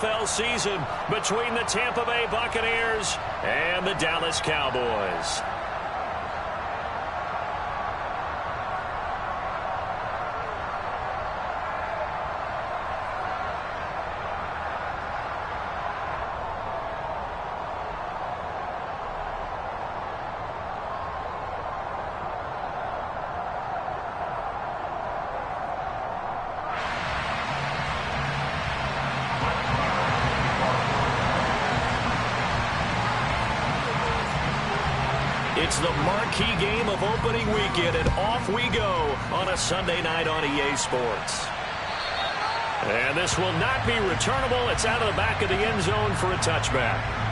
NFL season between the Tampa Bay Buccaneers and the Dallas Cowboys. It's the marquee game of opening weekend, and off we go on a Sunday night on EA Sports. And this will not be returnable. It's out of the back of the end zone for a touchback.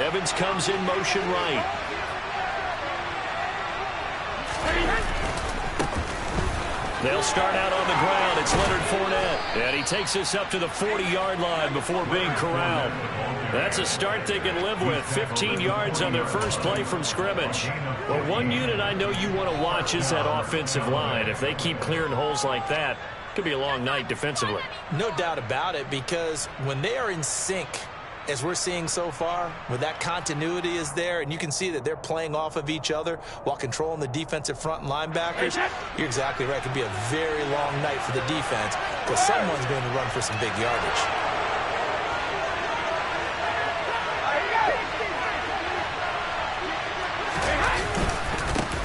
Evans comes in motion right. They'll start out on the ground. It's Leonard Fournette. And he takes us up to the 40-yard line before being corralled. That's a start they can live with. 15 yards on their first play from scrimmage. Well, one unit I know you want to watch is that offensive line. If they keep clearing holes like that, it could be a long night defensively. No doubt about it, because when they are in sync, as we're seeing so far, when that continuity is there and you can see that they're playing off of each other while controlling the defensive front and linebackers, you're exactly right. It could be a very long night for the defense because someone's going to run for some big yardage.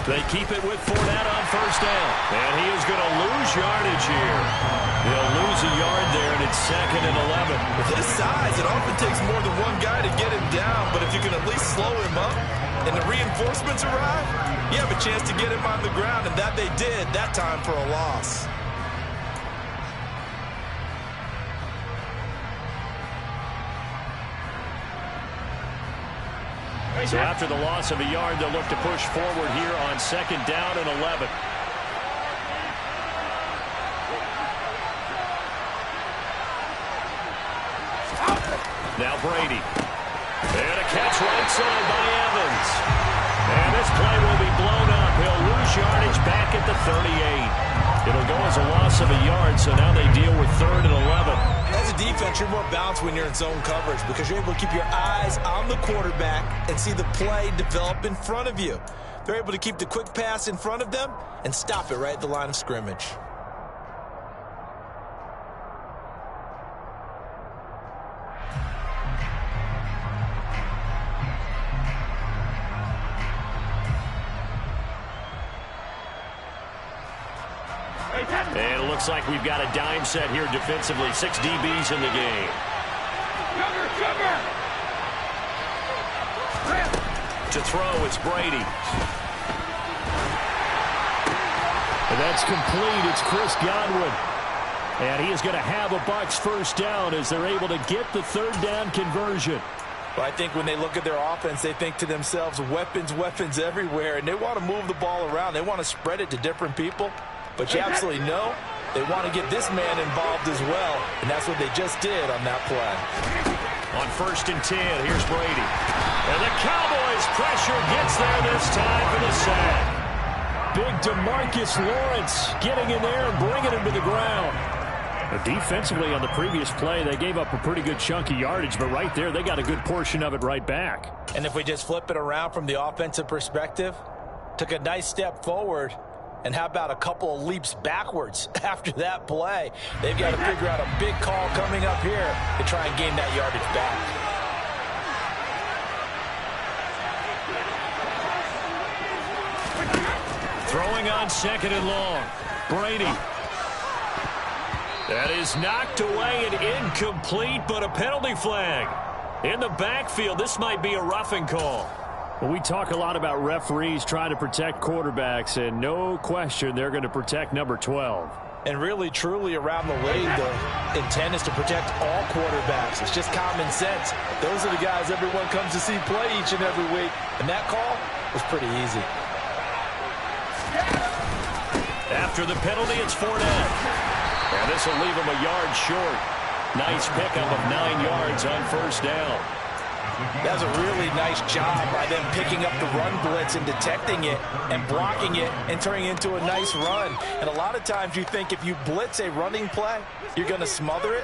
They keep it with Fournette on first down. And he is going to lose yardage here. He'll lose a yard there, and it's 2nd and 11. With his size, it often takes more than one guy to get him down. But if you can at least slow him up and the reinforcements arrive, you have a chance to get him on the ground. And that they did that time for a loss. So after the loss of a yard, they'll look to push forward here on 2nd down and 11. Now Brady. And a catch right side by Evans. And this play will be blown up. He'll lose yardage back at the 38. It'll go as a loss of a yard, so now they deal with 3rd and 11. As a defense, you're more balanced when you're in zone coverage because you're able to keep your eyes on the quarterback and see the play develop in front of you. They're able to keep the quick pass in front of them and stop it right at the line of scrimmage. And it looks like we've got a dime set here defensively. 6 DBs in the game. To throw, it's Brady. And that's complete. It's Chris Godwin. And he is going to have a Bucs first down as they're able to get the 3rd down conversion. Well, I think when they look at their offense, they think to themselves, weapons, weapons everywhere. And they want to move the ball around. They want to spread it to different people. But you absolutely know they want to get this man involved as well. And that's what they just did on that play. On 1st and 10, here's Brady. And the Cowboys pressure gets there this time for the sack. Big DeMarcus Lawrence getting in there and bringing him to the ground. Defensively on the previous play, they gave up a pretty good chunk of yardage, but right there, they got a good portion of it right back. And if we just flip it around from the offensive perspective, took a nice step forward, and how about a couple of leaps backwards after that play? They've got to figure out a big call coming up here to try and gain that yardage back. Throwing on 2nd and long. Brady. That is knocked away and incomplete, but a penalty flag. In the backfield, this might be a roughing call. Well, we talk a lot about referees trying to protect quarterbacks, and no question they're going to protect number 12. And really, truly, around the league, the intent is to protect all quarterbacks. It's just common sense. Those are the guys everyone comes to see play each and every week. And that call was pretty easy. After the penalty, it's Fournette. And this will leave him a yard short. Nice pickup of 9 yards on first down. That's a really nice job by them picking up the run blitz and detecting it and blocking it and turning it into a nice run. And a lot of times you think if you blitz a running play, you're going to smother it.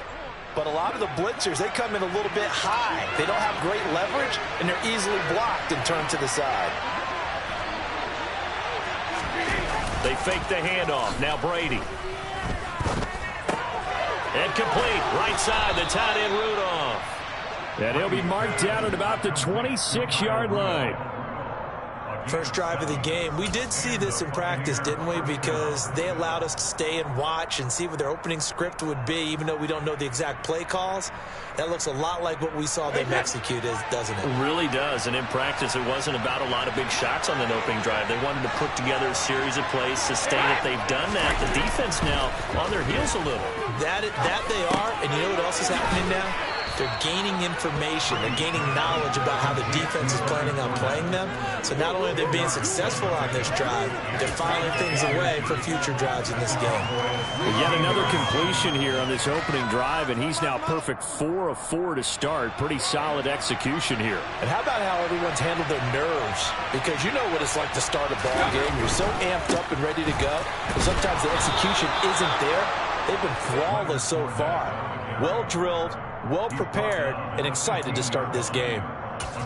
But a lot of the blitzers, they come in a little bit high. They don't have great leverage, and they're easily blocked and turned to the side. They fake the handoff. Now Brady. And complete. Right side, the tight end Rudolph. And he'll be marked down at about the 26-yard line. First drive of the game. We did see this in practice, didn't we? Because they allowed us to stay and watch and see what their opening script would be, even though we don't know the exact play calls. That looks a lot like what we saw them execute, doesn't it? It really does. And in practice, it wasn't about a lot of big shots on that opening drive. They wanted to put together a series of plays, sustain it. They've done that. The defense now on their heels a little. That they are. And you know what else is happening now? They're gaining information. They're gaining knowledge about how the defense is planning on playing them. So not only are they being successful on this drive, they're filing things away for future drives in this game. Yet another completion here on this opening drive, and he's now perfect 4 of 4 to start. Pretty solid execution here. And how about how everyone's handled their nerves? Because you know what it's like to start a ball game. You're so amped up and ready to go, but sometimes the execution isn't there. They've been flawless so far. Well drilled, well prepared, and excited to start this game.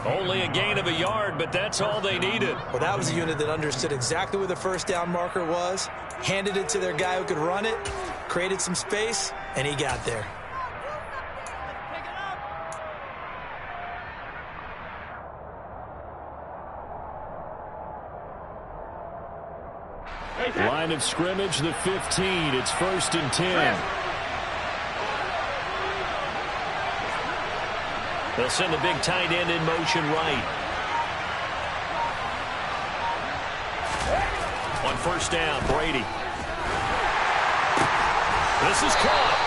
Only a gain of a yard, but that's all they needed. Well, that was a unit that understood exactly where the first down marker was, handed it to their guy who could run it, created some space, and he got there. Line of scrimmage, the 15. It's 1st and 10. They'll send the big tight end in motion right. On first down, Brady. This is caught.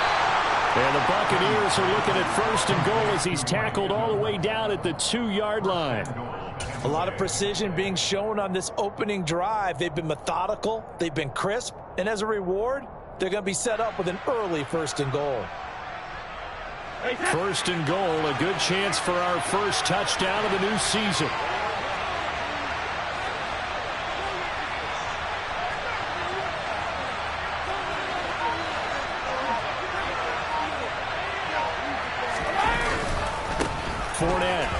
And the Buccaneers are looking at 1st and goal as he's tackled all the way down at the 2-yard line. A lot of precision being shown on this opening drive. They've been methodical. They've been crisp. And as a reward, they're going to be set up with an early 1st and goal. 1st and goal, a good chance for our first touchdown of the new season. Fournette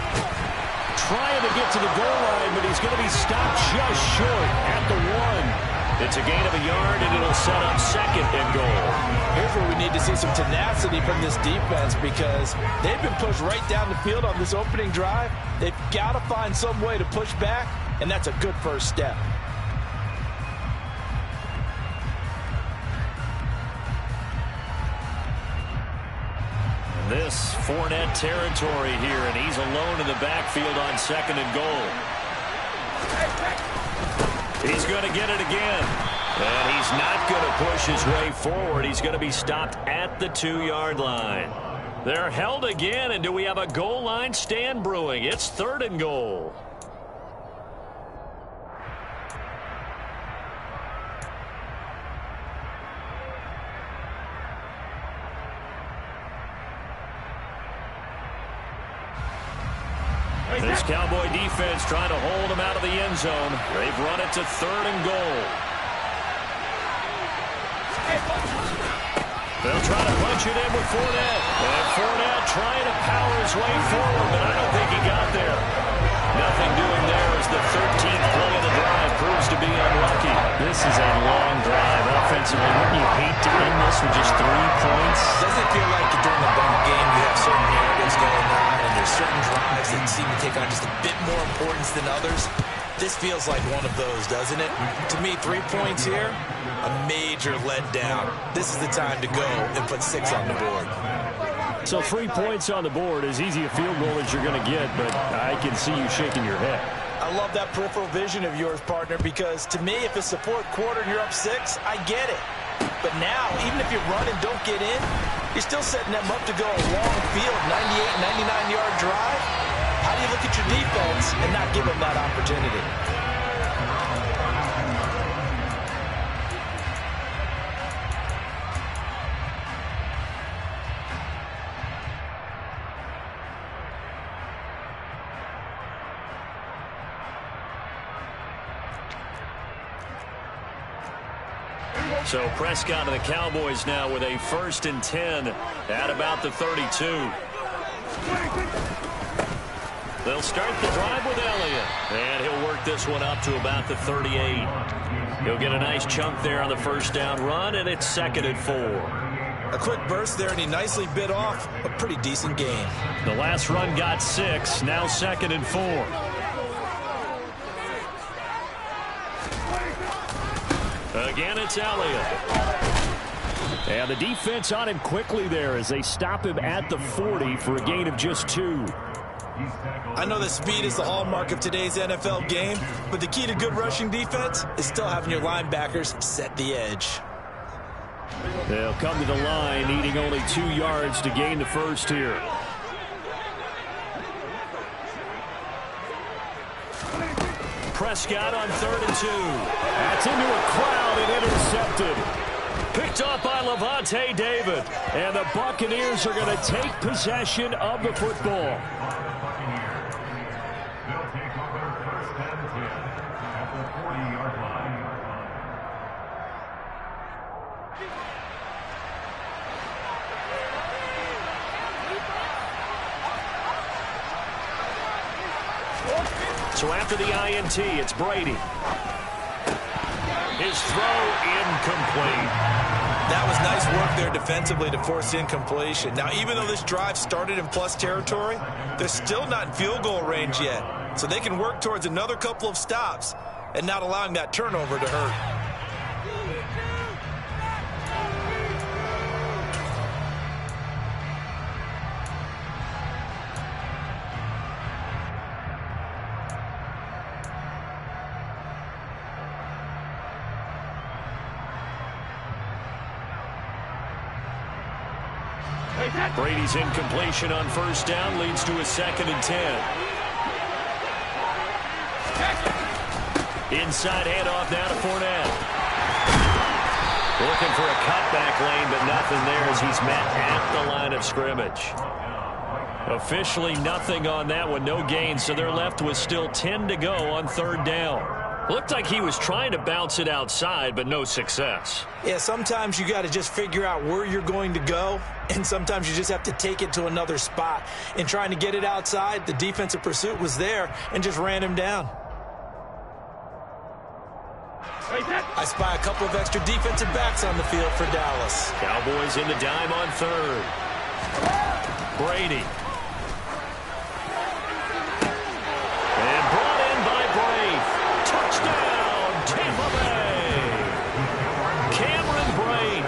trying to get to the goal line, but he's going to be stopped just short at the 1. It's a gain of a yard, and it'll set up 2nd and goal. Here's where we need to see some tenacity from this defense because they've been pushed right down the field on this opening drive. They've got to find some way to push back, and that's a good first step. This Fournette territory here, and he's alone in the backfield on 2nd and goal. He's going to get it again. And he's not going to push his way forward. He's going to be stopped at the 2-yard line. They're held again, and do we have a goal line stand brewing? It's 3rd and goal. This Cowboy defense trying to hold him out of the end zone. They've run it to 3rd and goal. They'll try to punch it in with Fournette. And Fournette trying to power his way forward, but I don't think he got there. Nothing doing there as the 13th play of the drive proves to be unlucky. This is a long drive offensively. Wouldn't you hate to end this with just 3 points? Doesn't it feel like during the ball game you have certain narratives going on and there's certain drives that seem to take on just a bit more importance than others? This feels like one of those, doesn't it? To me, 3 points here, a major letdown. This is the time to go and put 6 on the board. So 3 points on the board, as easy a field goal as you're going to get, but I can see you shaking your head. I love that peripheral vision of yours, partner, because to me, if it's the 4th quarter and you're up 6, I get it. But now, even if you run and don't get in, you're still setting them up to go a long field, 98, 99-yard drive. How do you look at your defense and not give them that opportunity? So Prescott and the Cowboys now with a 1st and 10 at about the 32. They'll start the drive with Elliott, and he'll work this one up to about the 38. He'll get a nice chunk there on the 1st down run, and it's 2nd and 4. A quick burst there, and he nicely bit off a pretty decent gain. The last run got 6, now 2nd and 4. Again, it's Elliott. And the defense on him quickly there as they stop him at the 40 for a gain of just 2. I know that speed is the hallmark of today's NFL game, but the key to good rushing defense is still having your linebackers set the edge. They'll come to the line needing only 2 yards to gain the 1st here. Prescott on 3rd and 2. That's into a crowd and intercepted. Picked off by Levante David. And the Buccaneers are going to take possession of the football. They'll take over 1st and 10 at the 40-yard line. So after the INT, it's Brady. His throw incomplete. That was nice work there defensively to force incompletion. Now, even though this drive started in plus territory, they're still not in field goal range yet. So they can work towards another couple of stops and not allowing that turnover to hurt. Brady's incompletion on 1st down leads to a 2nd and 10. Inside handoff now to Fournette. Looking for a cutback lane, but nothing there as he's met at the line of scrimmage. Officially nothing on that one, no gain, so they're left with still 10 to go on 3rd down. Looked like he was trying to bounce it outside, but no success. Yeah, sometimes you got to just figure out where you're going to go, and sometimes you just have to take it to another spot. In trying to get it outside, the defensive pursuit was there and just ran him down. I spy a couple of extra defensive backs on the field for Dallas. Cowboys in the dime on 3rd. Brady. And brought in by Brave. Touchdown, Tampa Bay. Cameron Brave,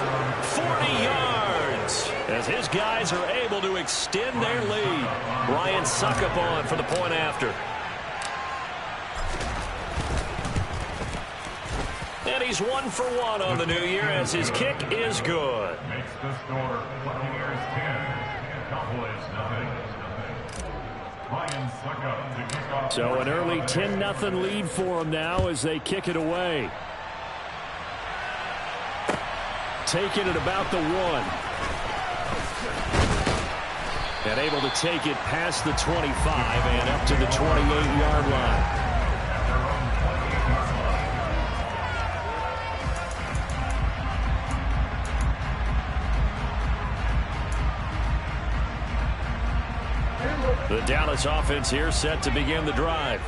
40 yards. As his guys are able to extend their lead. Ryan Suckup on for the point after. And he's 1 for 1 on the new year as his kick is good. Makes the score Buccaneers 10, Cowboys nothing. Ryan Suckup to kick off. So an early 10-0 lead for them now as they kick it away. Taking it about the 1. And able to take it past the 25 and up to the 28-yard line. The Dallas offense here set to begin the drive.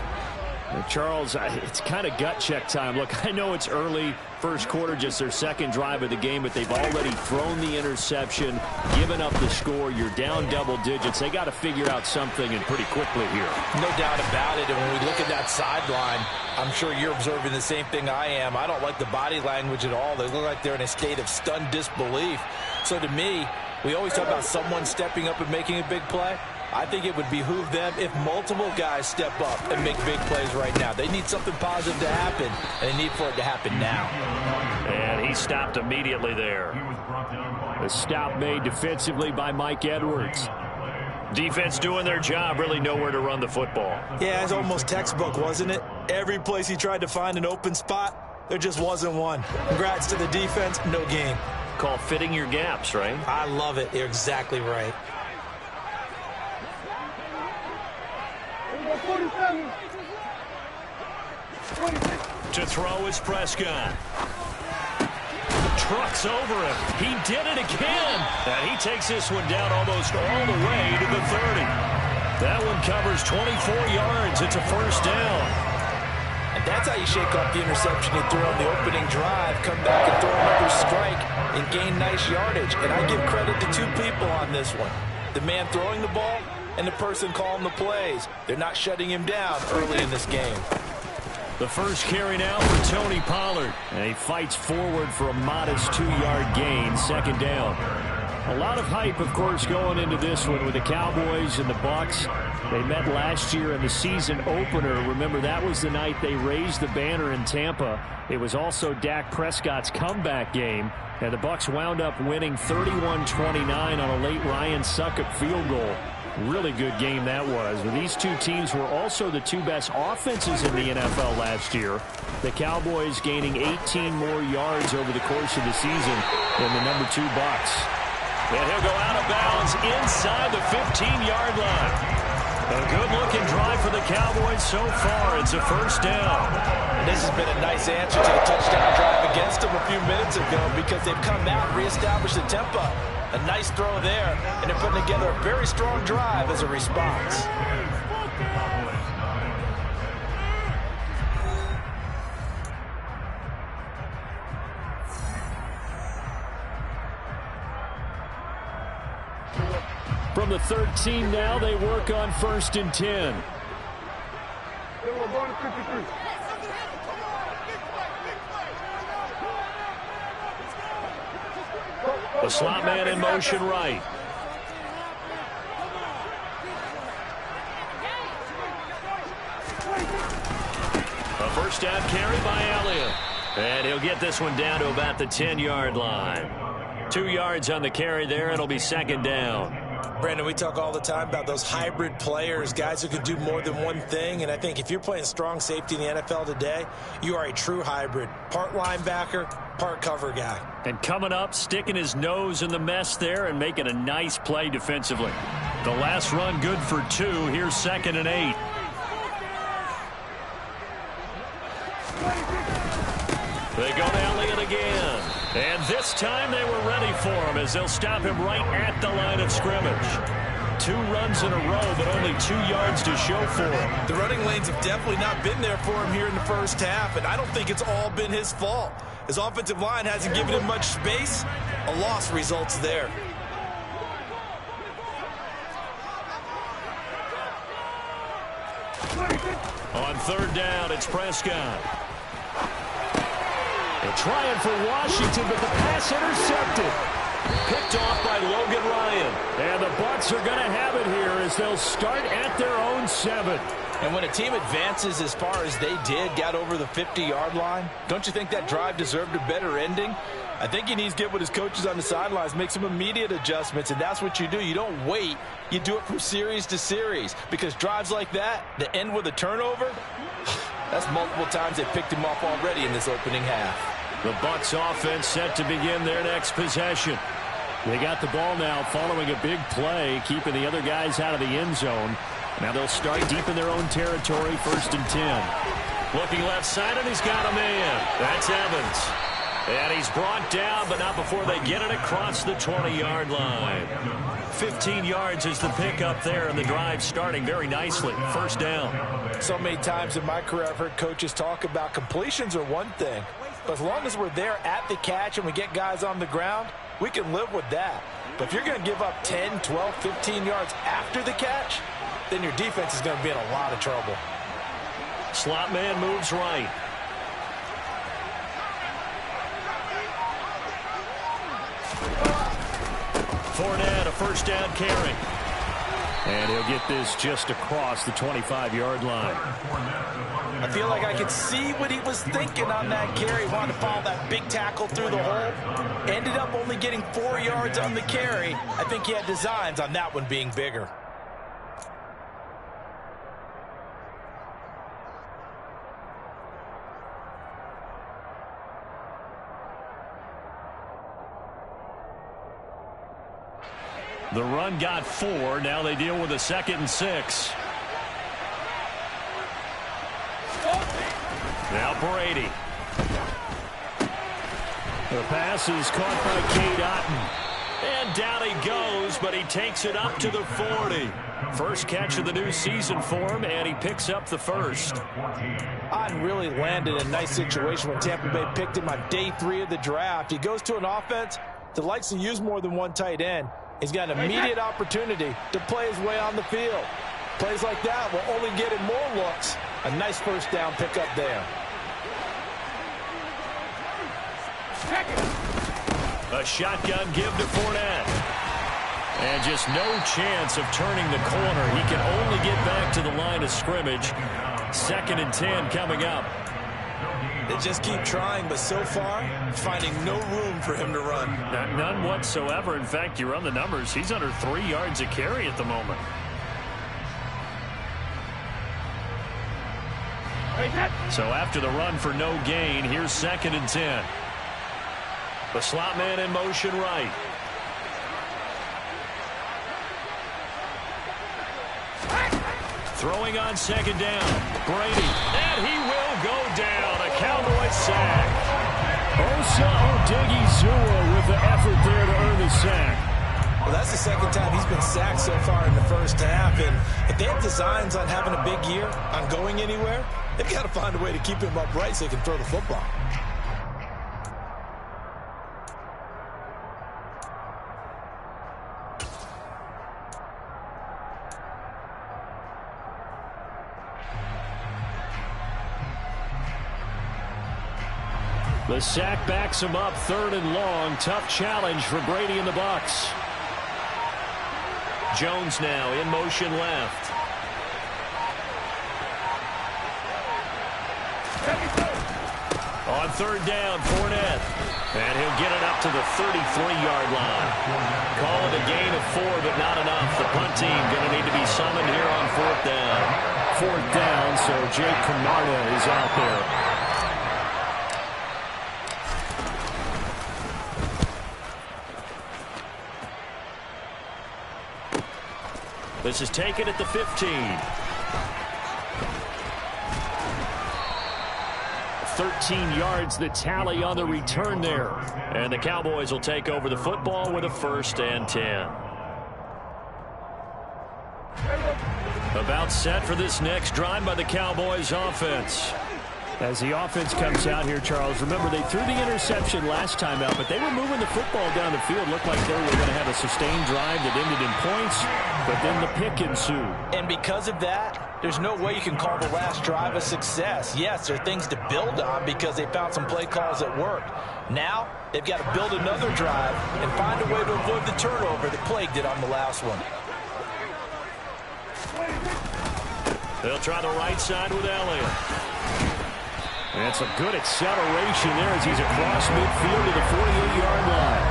Charles, it's kind of gut check time. Look, I know it's early, 1st quarter, just their 2nd drive of the game, but they've already thrown the interception, given up the score. You're down double digits. They got to figure out something and pretty quickly here. No doubt about it. And when we look at that sideline, I'm sure you're observing the same thing I am. I don't like the body language at all. They look like they're in a state of stunned disbelief. So to me, we always talk about someone stepping up and making a big play. I think it would behoove them if multiple guys step up and make big plays right now. They need something positive to happen, and they need for it to happen now. And he stopped immediately there. The stop made defensively by Mike Edwards. Defense doing their job, really nowhere to run the football. Yeah, it's almost textbook, wasn't it? Every place he tried to find an open spot, there just wasn't one. Congrats to the defense, no gain. Call fitting your gaps, right? I love it. You're exactly right. To throw is Prescott. Trucks over him. He did it again. And he takes this one down almost all the way to the 30. That one covers 24 yards. It's a first down. And that's how you shake off the interception you threw on the opening drive, come back and throw another strike and gain nice yardage. And I give credit to two people on this one. The man throwing the ball and the person calling the plays. They're not shutting him down early in this game. The first carry now for Tony Pollard. And he fights forward for a modest 2-yard gain, second down. A lot of hype, of course, going into this one with the Cowboys and the Bucs. They met last year in the season opener. Remember, that was the night they raised the banner in Tampa. It was also Dak Prescott's comeback game. And the Bucs wound up winning 31-29 on a late Ryan Succop field goal. Really good game that was. These two teams were also the two best offenses in the NFL last year. The Cowboys gaining 18 more yards over the course of the season than the number 2 Bucs. And he'll go out of bounds inside the 15-yard line. A good-looking drive for the Cowboys so far. It's a first down. This has been a nice answer to the touchdown drive against them a few minutes ago because they've come out and reestablished the tempo. A nice throw there, and they're putting together a very strong drive as a response. From the 13 now, they work on 1st and 10. The slot man in motion right. A first down carry by Elliott. And he'll get this one down to about the 10-yard line. 2 yards on the carry there. It'll be second down. Brandon, we talk all the time about those hybrid players, guys who can do more than one thing. And I think if you're playing strong safety in the NFL today, you are a true hybrid. Part linebacker, part cover guy. And coming up, sticking his nose in the mess there and making a nice play defensively. The last run good for 2. Here's 2nd and 8. They go to Elliott again. And this time they were ready for him as they'll stop him right at the line of scrimmage. 2 runs in a row, but only 2 yards to show for him. The running lanes have definitely not been there for him here in the first half, and I don't think it's all been his fault. His offensive line hasn't given him much space. A loss results there. On 3rd down, it's Prescott. They're trying for Washington, but the pass intercepted. Picked off by Logan Ryan. And the Bucs are going to have it here as they'll start at their own 7. And when a team advances as far as they did, got over the 50-yard line, don't you think that drive deserved a better ending? I think he needs to get with his coaches on the sidelines, make some immediate adjustments, and that's what you do. You don't wait. You do it from series to series because drives like that end with a turnover, that's multiple times they picked him off already in this opening half. The Bucs offense set to begin their next possession. They got the ball now following a big play, keeping the other guys out of the end zone. Now they'll start deep in their own territory, 1st and 10. Looking left side, and he's got a man. That's Evans. And he's brought down, but not before they get it across the 20-yard line. 15 yards is the pickup there, and the drive starting very nicely. First down. So many times in my career I've heard coaches talk about completions are one thing, but as long as we're there at the catch and we get guys on the ground, we can live with that. But if you're going to give up 10, 12, 15 yards after the catch, then your defense is going to be in a lot of trouble. Slot man moves right. Fournette, a first down carry. And he'll get this just across the 25-yard line. I feel like I could see what he was thinking on that carry. He wanted to follow that big tackle through the hole. Ended up only getting 4 yards on the carry. I think he had designs on that one being bigger. The run got 4. Now they deal with a 2nd and 6. Now Brady. The pass is caught by Cade Otton. And down he goes, but he takes it up to the 40. First catch of the new season for him, and he picks up the first. Otton really landed in a nice situation when Tampa Bay picked him on day 3 of the draft. He goes to an offense that likes to use more than one tight end. He's got an immediate opportunity to play his way on the field. Plays like that will only get him more looks. A nice first down pickup there. A shotgun give to Fournette. And just no chance of turning the corner. He can only get back to the line of scrimmage. 2nd and 10 coming up. They just keep trying, but so far, finding no room for him to run. None whatsoever. In fact, you run the numbers. He's under 3 yards a carry at the moment. So after the run for no gain, here's 2nd and 10. The slot man in motion right. Throwing on 2nd down. Brady. And he will go down. A Cowboy sack. Osa Odighizuwa with the effort there to earn the sack. Well, that's the 2nd time he's been sacked so far in the first half. And if they have designs on having a big year, on going anywhere, they've got to find a way to keep him upright so he can throw the football. The sack backs him up, 3rd and long. Tough challenge for Brady and the Bucs. Jones now in motion left. On 3rd down, Fournette. And he'll get it up to the 33-yard line. Call it a gain of 4, but not enough. The punt team going to need to be summoned here on 4th down. 4th down, so Jake Camarda is out there. This is taken at the 15. 13 yards the tally on the return there. And the Cowboys will take over the football with a 1st and 10. About set for this next drive by the Cowboys offense. As the offense comes out here, Charles, remember they threw the interception last time out, but they were moving the football down the field. Looked like they were going to have a sustained drive that ended in points, but then the pick ensued. And because of that, there's no way you can call the last drive a success. Yes, there are things to build on because they found some play calls that worked. Now, they've got to build another drive and find a way to avoid the turnover that plagued it on the last one. They'll try the right side with Elliott. And some good acceleration there as he's across midfield to the 48-yard line.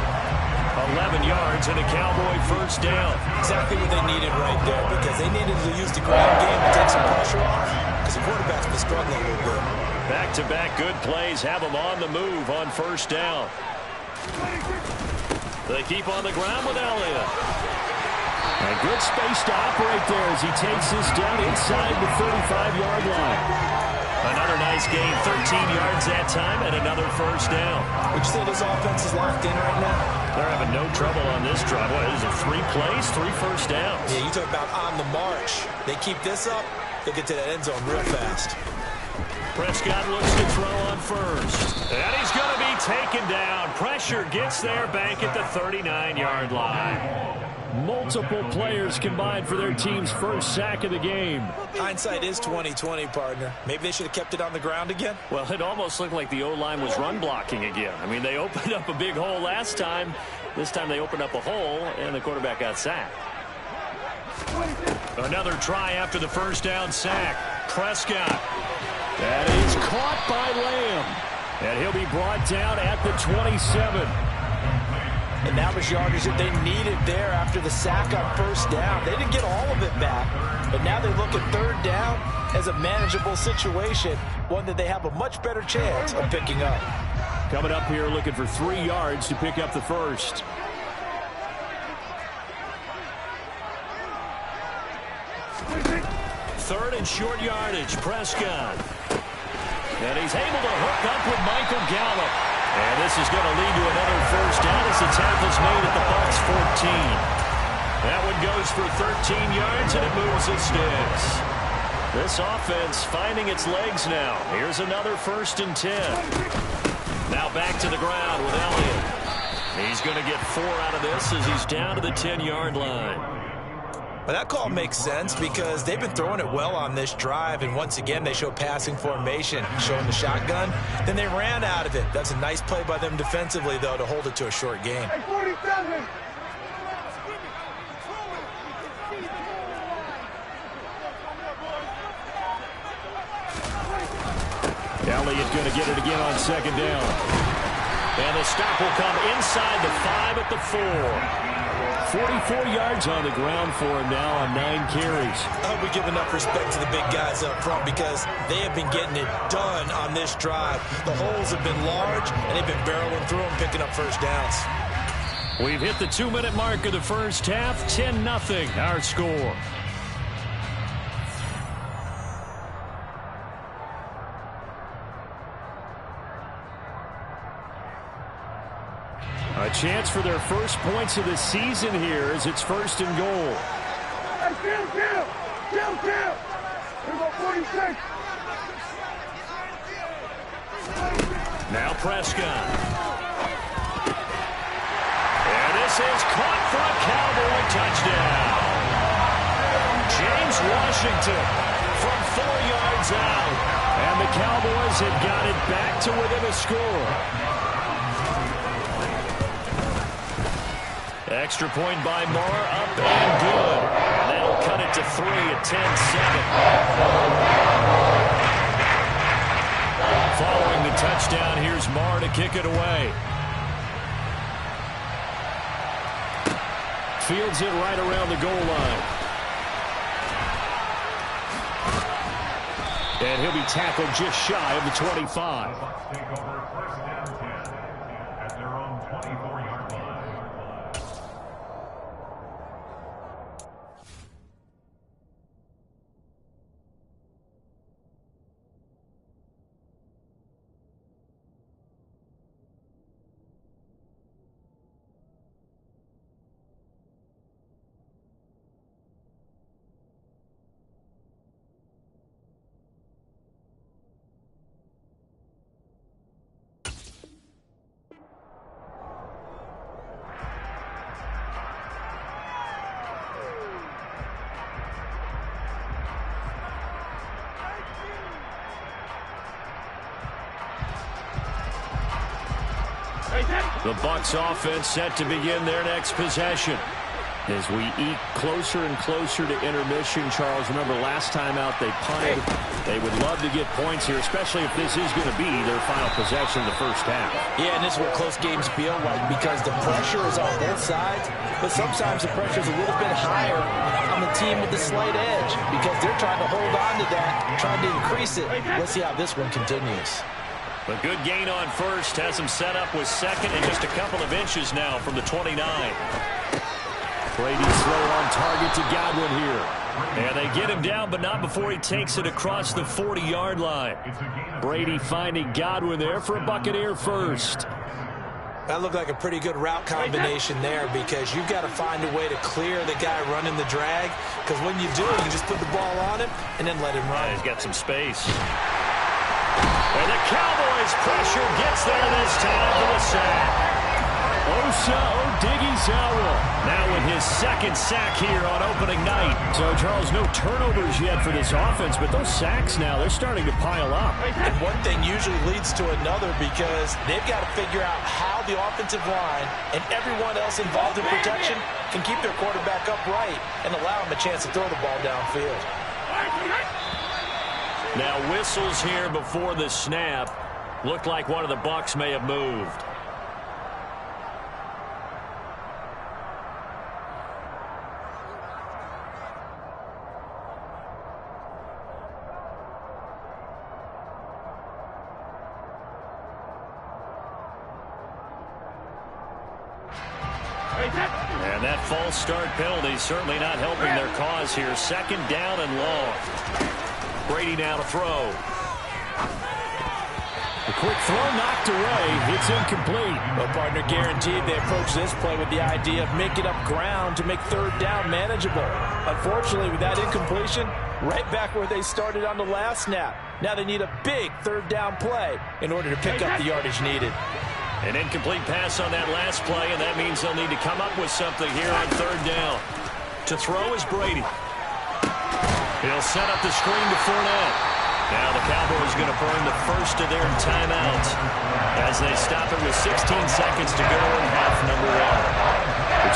11 yards and a Cowboy 1st down. Exactly what they needed right there because they needed to use the ground game to take some pressure off because the quarterback's been struggling a little bit. Back-to-back good plays have them on the move on 1st down. They keep on the ground with Elliott. A good space to operate there as he takes this down inside the 35-yard line. Another nice gain, 13 yards that time, and another 1st down. Would you say this offense is locked in right now? They're having no trouble on this drive. What is it, 3 plays, 3 1st downs? Yeah, you talk about on the march. They keep this up, they'll get to that end zone real fast. Prescott looks to throw on 1st. And he's going to be taken down. Pressure gets there back at the 39-yard line. Multiple players combined for their team's 1st sack of the game. Hindsight is 20/20, partner. Maybe they should have kept it on the ground again. Well, it almost looked like the O-line was run blocking again. I mean, they opened up a big hole last time. This time they opened up a hole, and the quarterback got sacked. Another try after the first down sack. Prescott. That is caught by Lamb. And he'll be brought down at the 27. And that was yardage that they needed there after the sack on first down. They didn't get all of it back, but now they look at third down as a manageable situation, one that they have a much better chance of picking up. Coming up here looking for 3 yards to pick up the first. Third and short yardage, Prescott. And he's able to hook up with Michael Gallup. And this is going to lead to another first down as the tackle's made at the Bucs 14. That one goes for 13 yards, and it moves the sticks. This offense finding its legs now. Here's another 1st and 10. Now back to the ground with Elliott. He's going to get 4 out of this as he's down to the 10-yard line. Well, that call makes sense because they've been throwing it well on this drive, and once again they show passing formation, showing the shotgun. Then they ran out of it. That's a nice play by them defensively, though, to hold it to a short gain. Elliott going to get it again on second down. And the stop will come inside the 5 at the 4. 44 yards on the ground for him now on 9 carries. I hope we give enough respect to the big guys up front because they have been getting it done on this drive. The holes have been large, and they've been barreling through them, picking up first downs. We've hit the 2-minute mark of the first half. 10-0 our score. A chance for their first points of the season here as it's 1st and goal. Now Prescott. And this is caught for a Cowboy touchdown. James Washington from 4 yards out. And the Cowboys have got it back to within a score. Extra point by Marr, up and good. And that'll cut it to 3 at 10-7. Following the touchdown, here's Marr to kick it away. Fields it right around the goal line. And he'll be tackled just shy of the 25. Take over 1st and 10 at their own 24-yard line. The Bucs offense set to begin their next possession. As we eke closer and closer to intermission, Charles, remember last time out they punted. They would love to get points here, especially if this is going to be their final possession of the first half. Yeah, and this is what close games feel like because the pressure is on both sides, but sometimes the pressure is a little bit higher on the team with the slight edge because they're trying to hold on to that, trying to increase it. Let's see how this one continues. A good gain on first has him set up with second and just a couple of inches now from the 29. Brady's throw on target to Godwin here. And they get him down, but not before he takes it across the 40-yard line. Brady finding Godwin there for a Buccaneer first. That looked like a pretty good route combination there because you've got to find a way to clear the guy running the drag because when you do, you just put the ball on him and then let him run. He's got some space. And the Cowboys' pressure gets there this time for the sack. Osa Odighizuwa now with his second sack here on opening night. So, Charles, no turnovers yet for this offense, but those sacks now, they're starting to pile up. And one thing usually leads to another because they've got to figure out how the offensive line and everyone else involved in protection can keep their quarterback upright and allow him a chance to throw the ball downfield. Now whistles here before the snap. Looked like one of the Bucs may have moved. And that false start penalty certainly not helping their cause here. Second down and long. Brady now to throw. A quick throw knocked away. It's incomplete. Well, partner, guaranteed they approach this play with the idea of making up ground to make third down manageable. Unfortunately, with that incompletion, right back where they started on the last snap. Now they need a big third down play in order to pick up the yardage needed. An incomplete pass on that last play, and that means they'll need to come up with something here on third down. To throw is Brady. He'll set up the screen to Fournette. Now the Cowboys going to burn the first of their timeouts as they stop it with 16 seconds to go in half number one.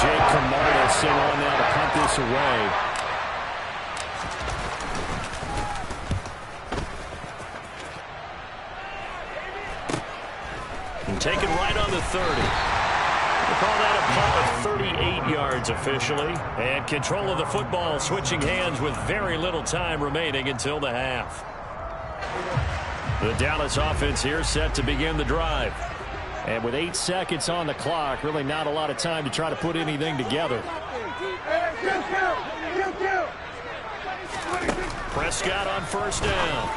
Jake Camarda sent on now to punt this away. And taken right on the 30. We'll call that a punt of 38 yards officially. And control of the football switching hands with very little time remaining until the half. The Dallas offense here set to begin the drive. And with 8 seconds on the clock, really not a lot of time to try to put anything together. Prescott on first down.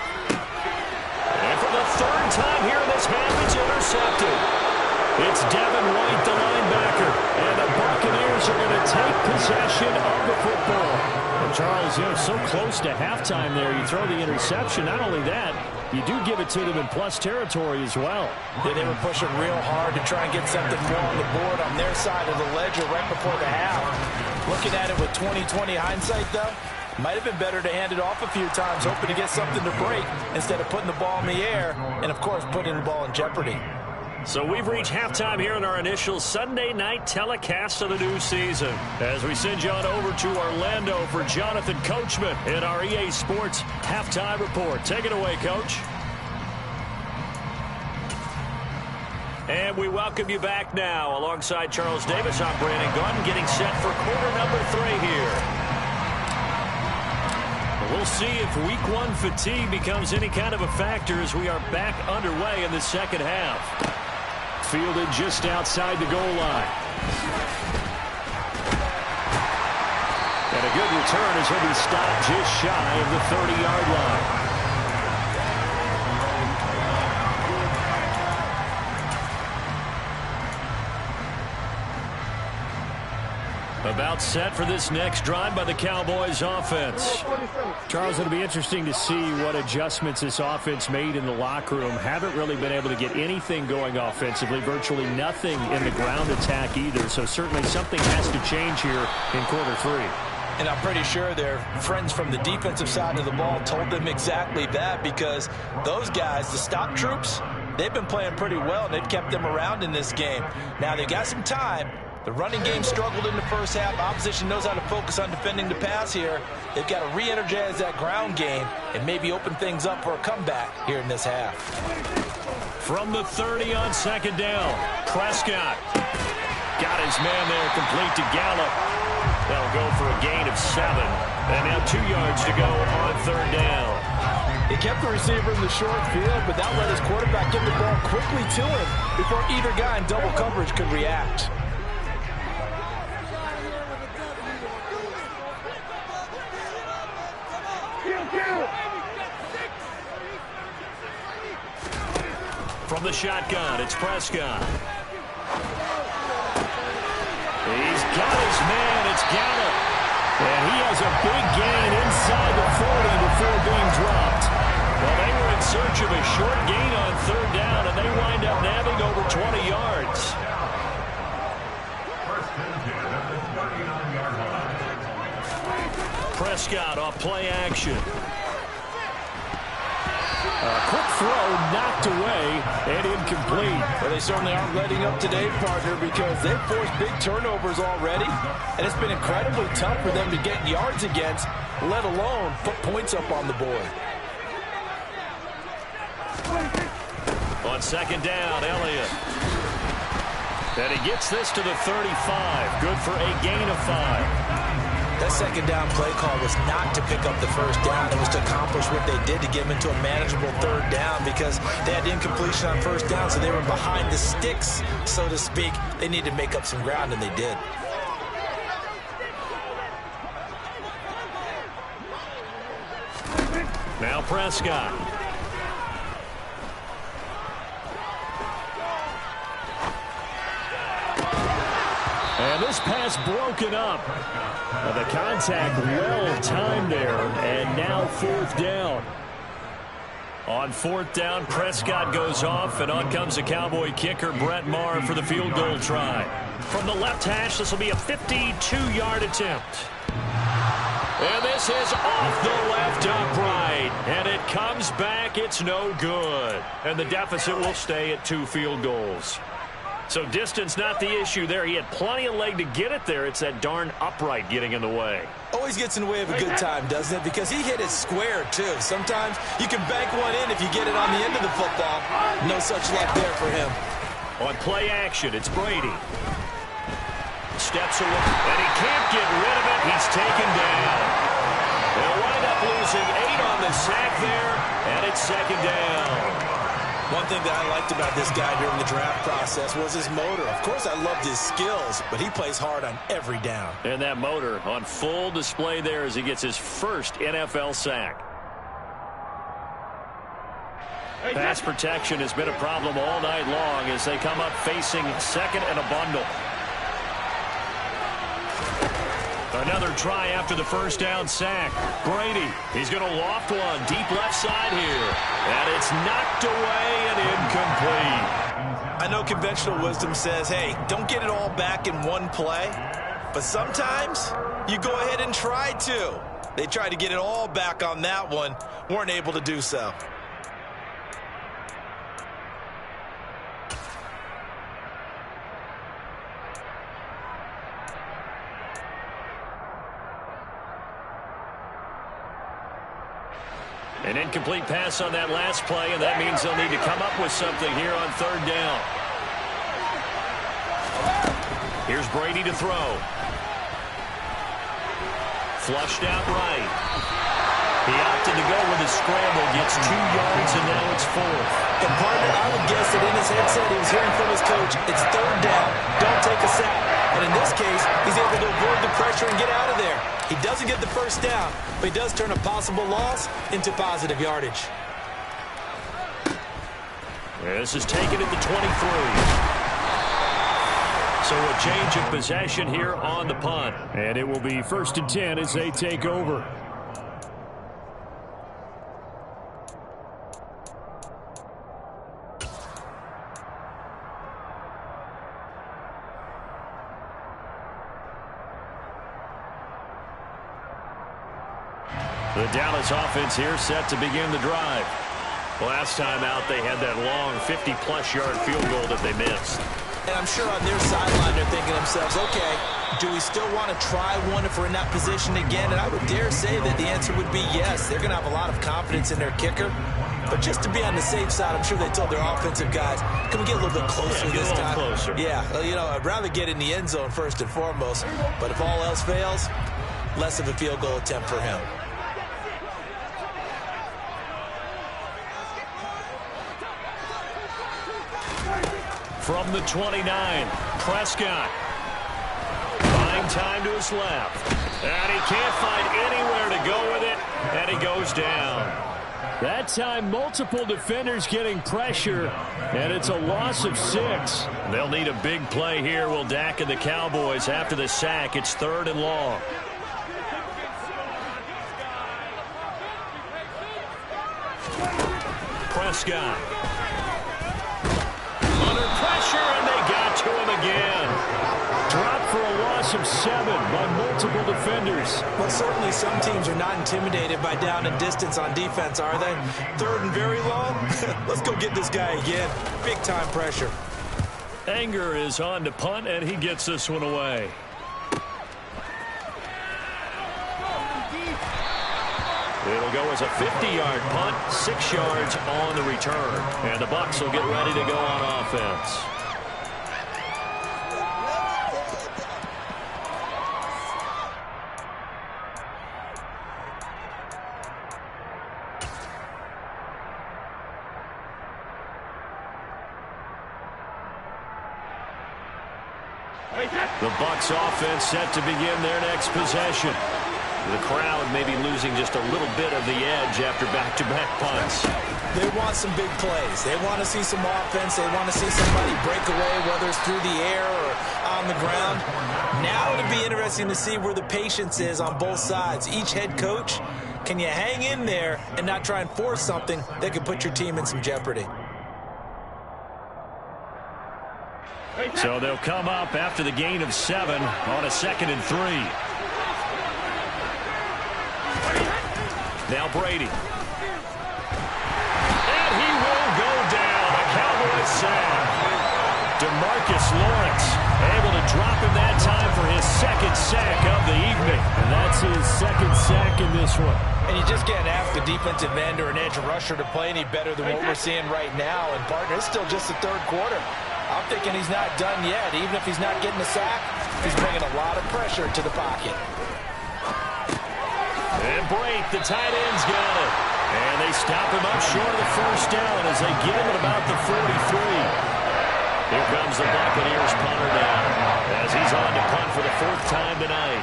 And for the third time here in this half, it's intercepted. It's Devin White, the linebacker. And the Buccaneers are going to take possession of the football. And Charles, you know, so close to halftime there. You throw the interception. Not only that, you do give it to them in plus territory as well. Yeah, they were pushing real hard to try and get something more on the board on their side of the ledger right before the half. Looking at it with 20/20 hindsight, though, might have been better to hand it off a few times, hoping to get something to break instead of putting the ball in the air and, of course, putting the ball in jeopardy. So we've reached halftime here in our initial Sunday night telecast of the new season. As we send you on over to Orlando for Jonathan Coachman in our EA Sports Halftime Report. Take it away, Coach. And we welcome you back now. Alongside Charles Davis, I'm Brandon Gunn, getting set for quarter number 3 here. We'll see if week 1 fatigue becomes any kind of a factor as we are back underway in the second half. Fielded just outside the goal line. And a good return as he'll be stopped just shy of the 30-yard line. About set for this next drive by the Cowboys offense. Charles, it'll be interesting to see what adjustments this offense made in the locker room. Haven't really been able to get anything going offensively. Virtually nothing in the ground attack either. So certainly something has to change here in quarter 3. And I'm pretty sure their friends from the defensive side of the ball told them exactly that, because those guys, the stop troops, they've been playing pretty well. They've kept them around in this game. Now they've got some time. The running game struggled in the first half. Opposition knows how to focus on defending the pass here. They've got to re-energize that ground game and maybe open things up for a comeback here in this half. From the 30 on second down, Prescott got his man there, complete to Gallup. That'll go for a gain of 7. And now 2 yards to go on third down. He kept the receiver in the short field, but that let his quarterback get the ball quickly to him before either guy in double coverage could react. From the shotgun, it's Prescott. He's got his man, it's Gallup. And he has a big gain inside the 40 before being dropped. Well, they were in search of a short gain on third down, and they wind up nabbing over 20 yards. Prescott off play action. Quick throw knocked away and incomplete. Well, they certainly aren't letting up today, partner, because they've forced big turnovers already, and it's been incredibly tough for them to get yards against, let alone put points up on the board. On second down, Elliott. And he gets this to the 35. Good for a gain of 5. That second down play call was not to pick up the first down. It was to accomplish what they did to get them into a manageable third down because they had incompletion on first down, so they were behind the sticks, so to speak. They needed to make up some ground, and they did. Now Prescott. And this pass broken up. The contact well timed there, and now fourth down. On fourth down, Prescott goes off, and on comes the Cowboy kicker, Brett Maher, for the field goal try. From the left hash, this will be a 52-yard attempt. And this is off the left upright, and it comes back. It's no good. And the deficit will stay at 2 field goals. So distance not the issue there. He had plenty of leg to get it there. It's that darn upright getting in the way. Always gets in the way of a good time, doesn't it? Because he hit it square, too. Sometimes you can bank one in if you get it on the end of the football. No such luck there for him. On play action, it's Brady. Steps away, and he can't get rid of it. He's taken down. They'll wind up losing 8 on the sack there, and it's second down. One thing that I liked about this guy during the draft process was his motor. Of course, I loved his skills, but he plays hard on every down. And that motor on full display there as he gets his first NFL sack. Pass protection has been a problem all night long as they come up facing second and a bundle. Another try after the first down sack. Brady, he's going to loft one deep left side here. And it's knocked away and incomplete. I know conventional wisdom says, hey, don't get it all back in one play. But sometimes you go ahead and try to. They tried to get it all back on that one. Weren't able to do so. An incomplete pass on that last play, and that means they'll need to come up with something here on third down. Here's Brady to throw. Flushed out right. He opted to go with his scramble, gets 2 yards, and now it's 4th. And partner, I would guess that in his headset he was hearing from his coach, it's third down, don't take a sack. And in this case, he's able to avoid the pressure and get out of there. He doesn't get the first down, but he does turn a possible loss into positive yardage. This is taken at the 23. So a change of possession here on the punt. And it will be 1st and 10 as they take over. The Dallas offense here set to begin the drive. Last time out, they had that long 50-plus yard field goal that they missed. And I'm sure on their sideline they're thinking to themselves, okay, do we still want to try one if we're in that position again? And I would dare say that the answer would be yes. They're going to have a lot of confidence in their kicker. But just to be on the safe side, I'm sure they told their offensive guys, can we get a little bit closer this time? Closer. Yeah, well, you know, I'd rather get in the end zone first and foremost. But if all else fails, less of a field goal attempt for him. From the 29, Prescott. Buying time to his left. And he can't find anywhere to go with it, and he goes down. That time, multiple defenders getting pressure, and it's a loss of 6. They'll need a big play here, will Dak and the Cowboys after the sack. It's 3rd and long. Prescott. Under pressure, and they got to him again. Dropped for a loss of 7 by multiple defenders. defenders. Well, certainly some teams are not intimidated by down and distance on defense, are they? Third and very long? Let's go get this guy again. Big-time pressure. Anger is on to punt, and he gets this one away. It'll go as a 50-yard punt, 6 yards on the return. And the Bucs will get ready to go on offense. The Bucs offense set to begin their next possession. The crowd may be losing just a little bit of the edge after back-to-back punts. They want some big plays. They want to see some offense. They want to see somebody break away, whether it's through the air or on the ground. Now it'll be interesting to see where the patience is on both sides. Each head coach, can you hang in there and not try and force something that could put your team in some jeopardy? So they'll come up after the gain of 7 on a 2nd and 3. Now Brady. And he will go down. A Cowboys sack. DeMarcus Lawrence able to drop him that time for his 2nd sack of the evening. And that's his 2nd sack in this one. And you just can't ask a defensive end or an edge rusher to play any better than what we're seeing right now. And, partner, it's still just the 3rd quarter. I'm thinking he's not done yet. Even if he's not getting a sack, he's bringing a lot of pressure to the pocket. And Brake, the tight end's got it. And they stop him up short of the 1st down as they get him at about the 43. Here comes the Buccaneers punter now as he's on to punt for the 4th time tonight.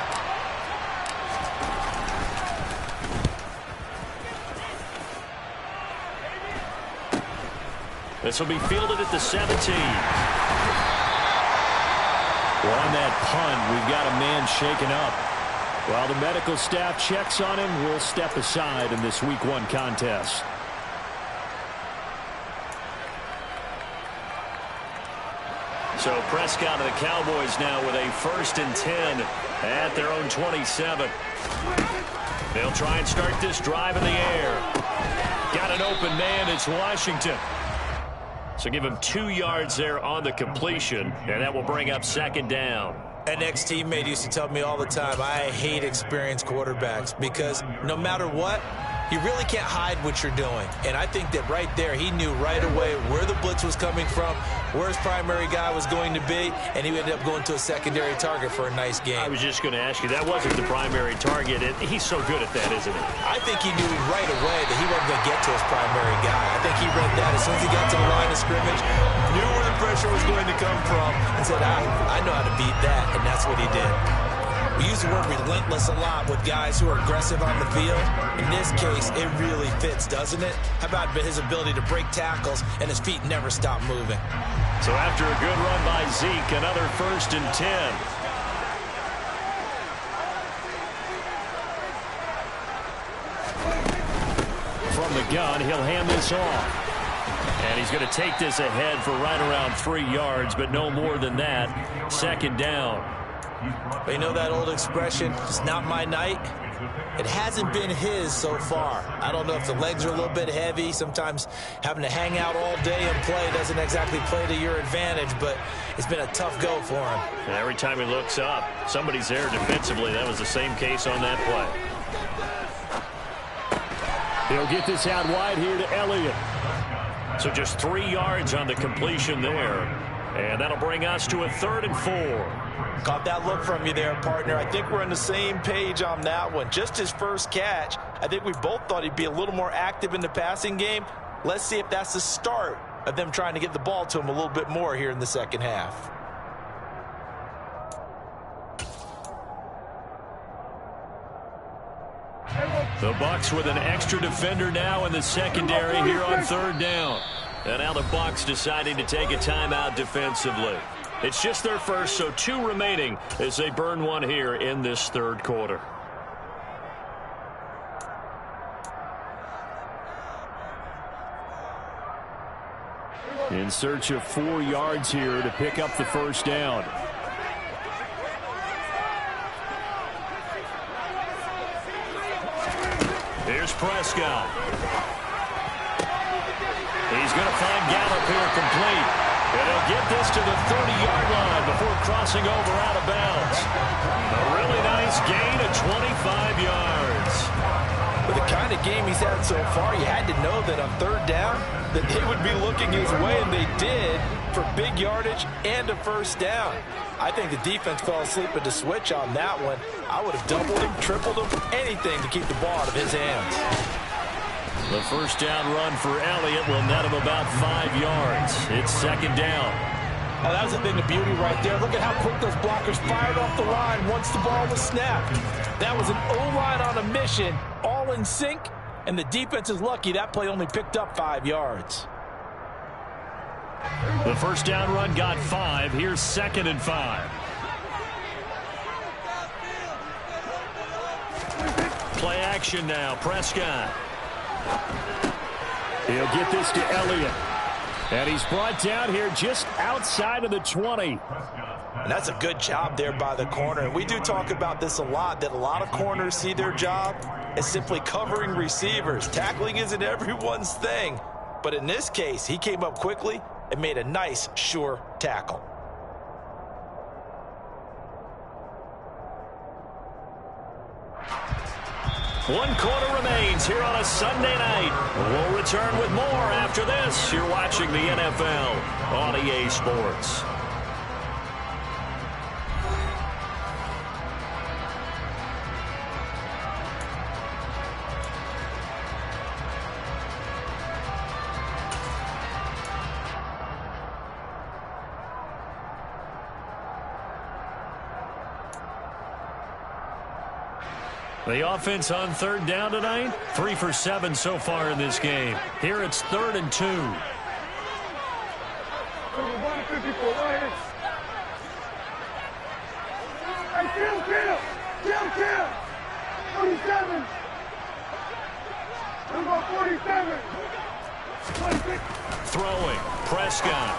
This will be fielded at the 17. Well, on that punt, we've got a man shaken up. While the medical staff checks on him, we'll step aside in this Week 1 contest. So Prescott and the Cowboys now with a 1st and 10 at their own 27. They'll try and start this drive in the air. Got an open man. It's Washington. So give him 2 yards there on the completion, and that will bring up 2nd down. An ex-teammate used to tell me all the time, I hate experienced quarterbacks because no matter what, you really can't hide what you're doing. And I think that right there, he knew right away where the blitz was coming from, where his primary guy was going to be, and he ended up going to a secondary target for a nice game. I was just going to ask you, that wasn't the primary target. He's so good at that, isn't he? I think he knew right away that he wasn't going to get to his primary guy. I think he read that as soon as he got to the line of scrimmage, knew where the pressure was going to come from, and said, I know how to beat that, and that's what he did. We use the word relentless a lot with guys who are aggressive on the field. In this case, it really fits, doesn't it? How about his ability to break tackles and his feet never stop moving? So after a good run by Zeke, another 1st and 10. From the gun, he'll hand this off. And he's going to take this ahead for right around 3 yards, but no more than that. 2nd down. But you know that old expression, it's not my night? It hasn't been his so far. I don't know if the legs are a little bit heavy. Sometimes having to hang out all day and play doesn't exactly play to your advantage, but it's been a tough go for him. And every time he looks up, somebody's there defensively. That was the same case on that play. He'll get this out wide here to Elliott. So just 3 yards on the completion there. And that'll bring us to a 3rd and 4. Caught that look from you there, partner. I think we're on the same page on that one. Just his first catch. I think we both thought he'd be a little more active in the passing game. Let's see if that's the start of them trying to get the ball to him a little bit more here in the 2nd half. The Bucs with an extra defender now in the secondary here on 3rd down. And now the Bucs deciding to take a timeout defensively. It's just their first, so 2 remaining as they burn one here in this 3rd quarter. In search of 4 yards here to pick up the 1st down. Prescott. He's going to find Gallup here complete. And he'll get this to the 30-yard line before crossing over out of bounds. A really nice gain of 25 yards. With the kind of game he's had so far, you had to know that on third down that they would be looking his way, and they did, for big yardage and a first down. I think the defense fell asleep at the switch on that one. I would have doubled him, tripled him, anything to keep the ball out of his hands. The first down run for Elliott will net him about 5 yards. It's second down. Oh, that was a thing of beauty right there. Look at how quick those blockers fired off the line once the ball was snapped. That was an O-line on a mission, all in sync, and the defense is lucky that play only picked up 5 yards. The first down run got 5. Here's second and 5. Play action now. Prescott. He'll get this to Elliott. And he's brought down here just outside of the 20. And that's a good job there by the corner. And we do talk about this a lot, that a lot of corners see their job as simply covering receivers. Tackling isn't everyone's thing. But in this case, he came up quickly and made a nice, sure tackle. One quarter remains here on a Sunday night. We'll return with more after this. You're watching the NFL on EA Sports. The offense on third down tonight, 3 for 7 so far in this game. Here it's 3rd and 2. Throwing, Prescott.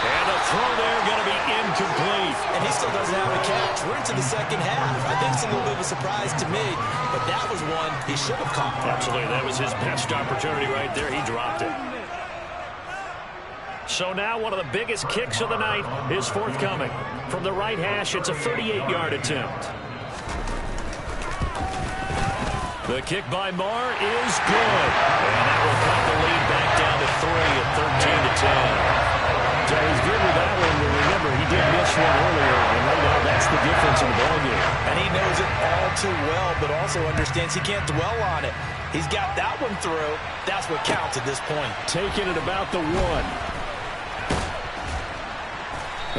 And the throw there going to be incomplete. And he still doesn't have a catch. We're into the second half. I think it's a little bit of a surprise to me, but that was one he should have caught. Absolutely. That was his best opportunity right there. He dropped it. So now one of the biggest kicks of the night is forthcoming. From the right hash, it's a 38-yard attempt. The kick by Marr is good. And that will cut the lead back down to 3 at 13-10. So he's good with that one. Remember, he did miss one earlier, and right now that's the difference in the ballgame. And he knows it all too well, but also understands he can't dwell on it. He's got that one through. That's what counts at this point. Taking it about the 1.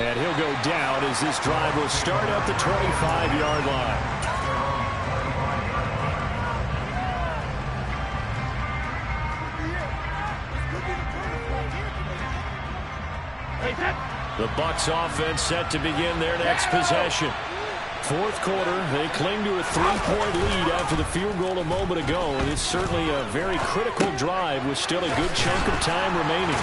And he'll go down as this drive will start at the 25-yard line. The Bucs offense set to begin their next possession. Fourth quarter, they cling to a 3-point lead after the field goal a moment ago, and it's certainly a very critical drive with still a good chunk of time remaining.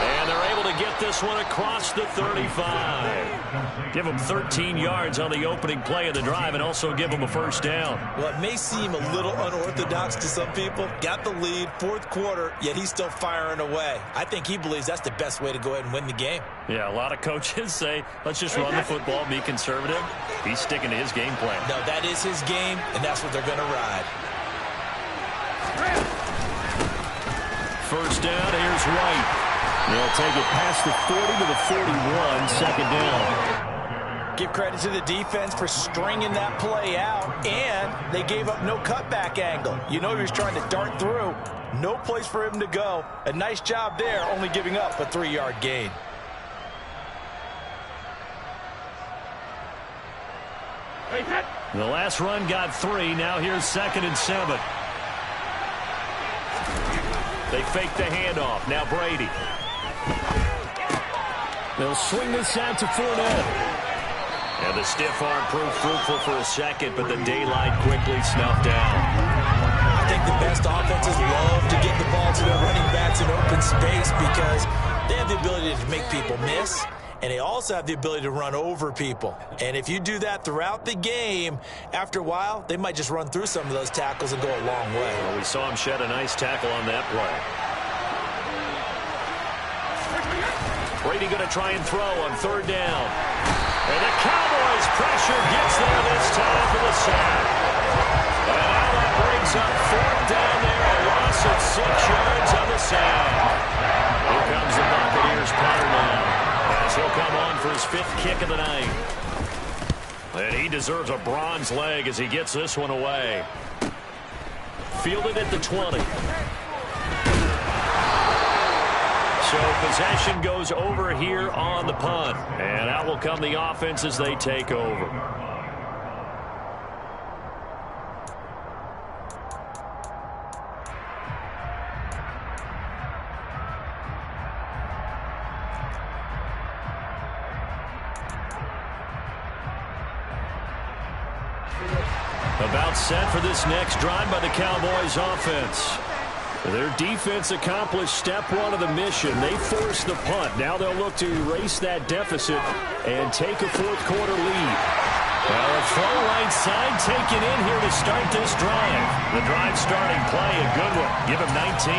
And they're able to get this one across the 35. Give them 13 yards on the opening play of the drive and also give them a first down. Well, it may seem a little unorthodox to some people. Got the lead, fourth quarter, yet he's still firing away. I think he believes that's the best way to go ahead and win the game. Yeah, a lot of coaches say, let's just run the football, be conservative. He's sticking to his game plan. No, that is his game, and that's what they're going to ride. First down, here's White. They'll take it past the 40 to the 41, second down. Give credit to the defense for stringing that play out, and they gave up no cutback angle. You know he was trying to dart through. No place for him to go. A nice job there, only giving up a 3-yard gain. The last run got 3. Now here's 2nd and 7. They fake the handoff. Now Brady. They'll swing this out to Fournette. And the stiff arm proved fruitful for a second, but the daylight quickly snuffed down. I think the best offenses love to get the ball to their running backs in open space because they have the ability to make people miss. and they also have the ability to run over people. And if you do that throughout the game, after a while, they might just run through some of those tackles and go a long way. Well, we saw him shed a nice tackle on that play. Brady going to try and throw on 3rd down. And the Cowboys pressure gets there this time for the sack. And now that brings up 4th down there, a loss of 6 yards on the sack. Here comes the Buccaneers punter now, as he'll come on for his 5th kick of the night. And he deserves a bronze leg as he gets this one away. Fielded at the 20. So possession goes over here on the punt. And out will come the offense as they take over. About set for this next drive by the Cowboys offense. Their defense accomplished step 1 of the mission. They forced the punt. Now they'll look to erase that deficit and take a 4th quarter lead. Well, a throw right side taken in here to start this drive. The drive starting play, a good one. Give him 19.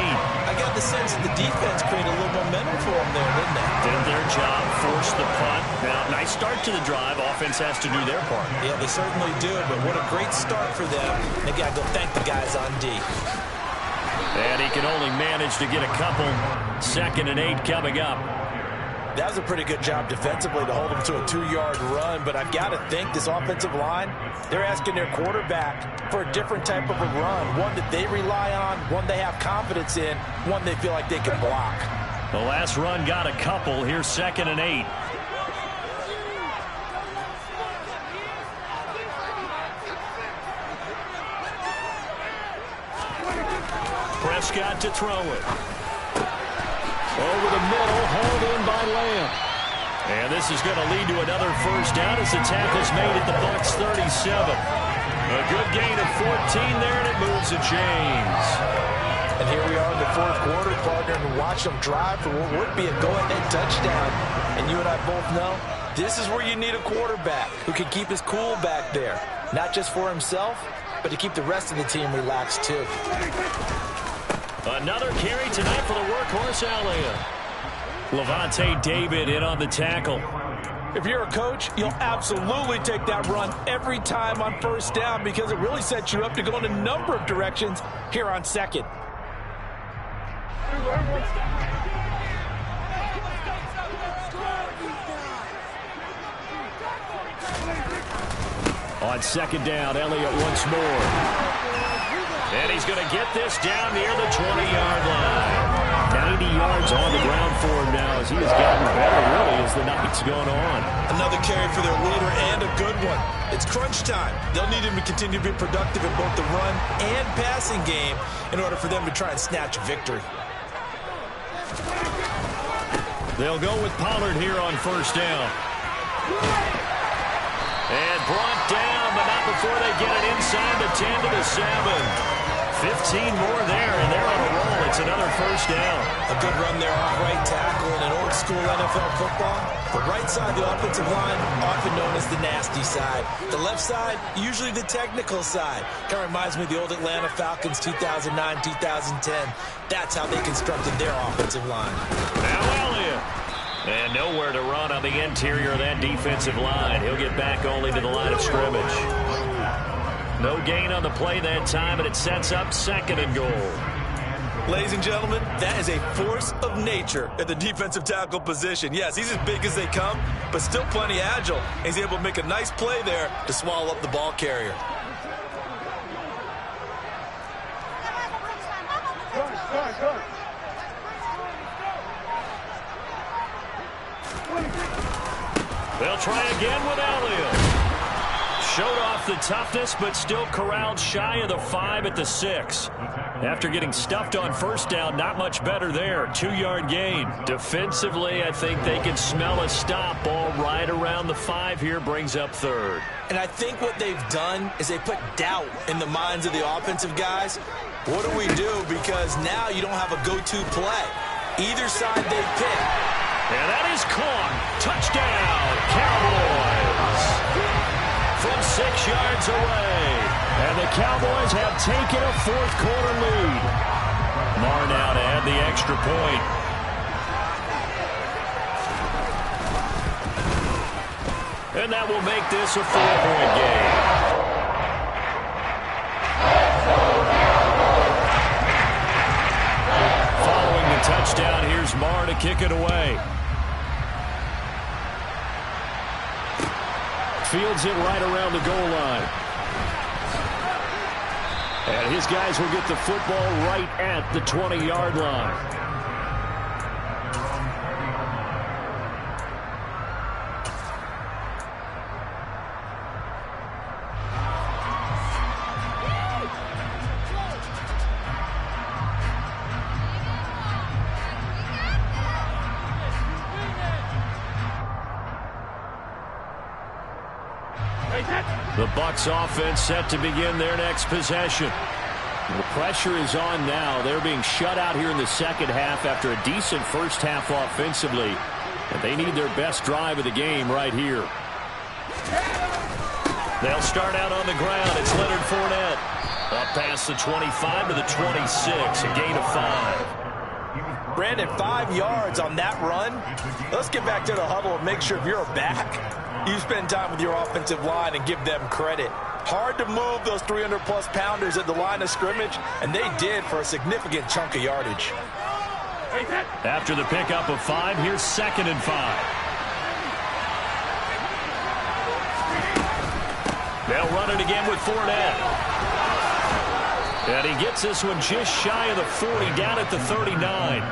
I got the sense that the defense created a little momentum for them there, didn't they? Did their job, forced the punt. Now, nice start to the drive. Offense has to do their part. Yeah, they certainly do, but what a great start for them. They got to go thank the guys on D. And he can only manage to get a couple. 2nd and 8 coming up. That was a pretty good job defensively to hold them to a 2-yard run, but I've got to think this offensive line, they're asking their quarterback for a different type of a run, one that they rely on, one they have confidence in, one they feel like they can block. The last run got a couple. Here's 2nd and 8. Prescott to throw it. Over the middle, hauled in by Lamb. And this is going to lead to another 1st down as the tackle's made at the Bucs 37. A good gain of 14 there, and it moves the chains. And here we are in the 4th quarter, partner, and watch them drive for what would be a go-ahead touchdown. And you and I both know this is where you need a quarterback who can keep his cool back there. Not just for himself, but to keep the rest of the team relaxed too. Another carry tonight for the workhorse Elliott. Levante David in on the tackle. If you're a coach, you'll absolutely take that run every time on 1st down because it really sets you up to go in a number of directions here on 2nd. On 2nd down, Elliott once more. And he's going to get this down near the 20-yard line. 90 yards on the ground for him now as he has gotten better, really, as the night's gone on. Another carry for their leader and a good one. It's crunch time. They'll need him to continue to be productive in both the run and passing game in order for them to try and snatch a victory. They'll go with Pollard here on 1st down. And brought down, but not before they get it inside the 10 to the 7. 15 more there, and they're on a roll. It's another 1st down. A good run there off right tackle in an old-school NFL football. The right side of the offensive line, often known as the nasty side. The left side, usually the technical side. Kind of reminds me of the old Atlanta Falcons 2009, 2010. That's how they constructed their offensive line. Now Elliott. And nowhere to run on the interior of that defensive line. He'll get back only to the line of scrimmage. No gain on the play that time, and it sets up 2nd and goal. Ladies and gentlemen, that is a force of nature at the defensive tackle position. Yes, he's as big as they come, but still plenty agile. He's able to make a nice play there to swallow up the ball carrier. They'll try again with Elliott. Showed off the toughness, but still corralled shy of the 5 at the 6. After getting stuffed on 1st down, not much better there. 2-yard gain. Defensively, I think they can smell a stop. Ball right around the 5 here, brings up 3rd. And I think what they've done is they put doubt in the minds of the offensive guys. What do we do? Because now you don't have a go-to play. Either side they pick, And that is caught. Touchdown, Cowboys. From 6 yards away. And the Cowboys have taken a fourth-quarter lead. Marr now to add the extra point. And that will make this a 4-point game. Following the touchdown, here's Marr to kick it away. Fields it right around the goal line. And his guys will get the football right at the 20-yard line. The Bucs offense set to begin their next possession. The pressure is on now. They're being shut out here in the second half after a decent first half offensively. And they need their best drive of the game right here. They'll start out on the ground. It's Leonard Fournette. Up past the 25 to the 26. A gain of 5. Brandon, 5 yards on that run. Let's get back to the huddle and make sure if you're back, you spend time with your offensive line and give them credit. Hard to move those 300-plus pounders at the line of scrimmage, and they did for a significant chunk of yardage. After the pickup of 5, here's 2nd and 5. They'll run it again with Fournette. And he gets this one just shy of the 40, down at the 39.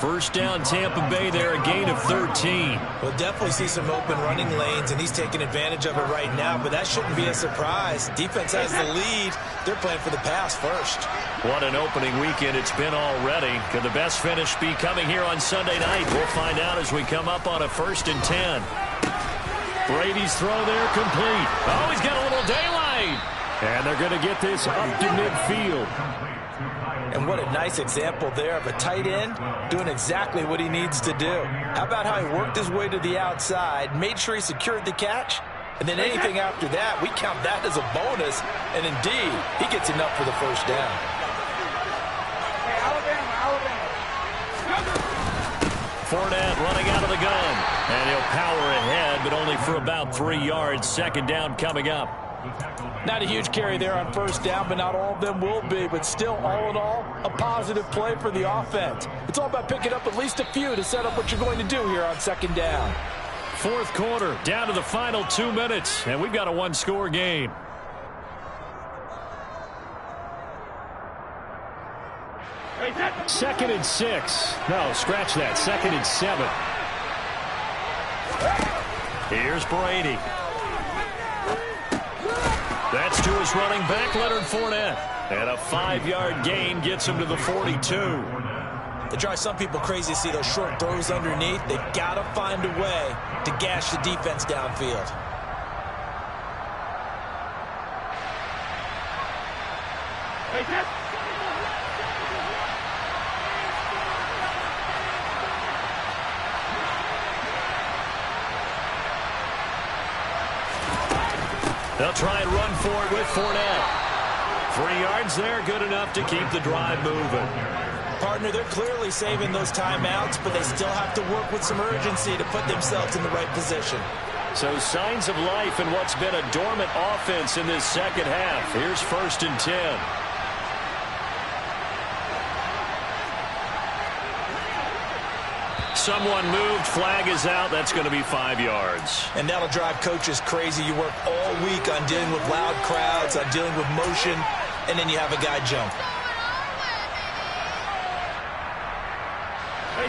First down, Tampa Bay there, a gain of 13. We'll definitely see some open running lanes, and he's taking advantage of it right now, but that shouldn't be a surprise. Defense has the lead. They're playing for the pass first. What an opening weekend it's been already. Could the best finish be coming here on Sunday night? We'll find out as we come up on a 1st and 10. Brady's throw there complete. Oh, he's got a little daylight. And they're going to get this up to midfield. And what a nice example there of a tight end doing exactly what he needs to do. How about how he worked his way to the outside, made sure he secured the catch, and then anything after that, we count that as a bonus, and indeed, he gets enough for the first down. Fournette running out of the gun, and he'll power ahead, but only for about 3 yards. 2nd down coming up. Not a huge carry there on first down, but not all of them will be. But still, all in all, a positive play for the offense. It's all about picking up at least a few to set up what you're going to do here on 2nd down. 4th quarter, down to the final 2 minutes, and we've got a 1-score game. Second and 6. No, scratch that. 2nd and 7. Here's Brady. That's to his running back, Leonard Fournette. And a 5-yard gain gets him to the 42. It drives some people crazy to see those short throws underneath. They've got to find a way to gash the defense downfield. They'll try and run for it with Fournette. 3 yards there, good enough to keep the drive moving. Partner, they're clearly saving those timeouts, but they still have to work with some urgency to put themselves in the right position. So signs of life in what's been a dormant offense in this second half. Here's 1st and 10. Someone moved, flag is out. That's going to be 5 yards. And that'll drive coaches crazy. You work all week on dealing with loud crowds, on dealing with motion, and then you have a guy jump.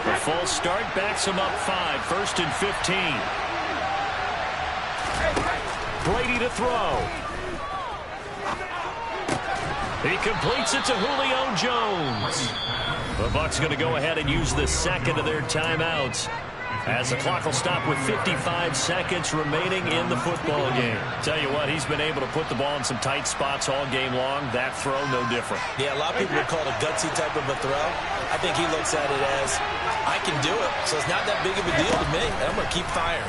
The false start backs him up 5. 1st and 15. Brady to throw. He completes it to Julio Jones. The Bucs going to go ahead and use the 2nd of their timeouts as the clock will stop with 55 seconds remaining in the football game. Tell you what, he's been able to put the ball in some tight spots all game long. That throw, no different. Yeah, a lot of people would call it a gutsy type of a throw. I think he looks at it as, I can do it, so it's not that big of a deal to me. I'm going to keep firing.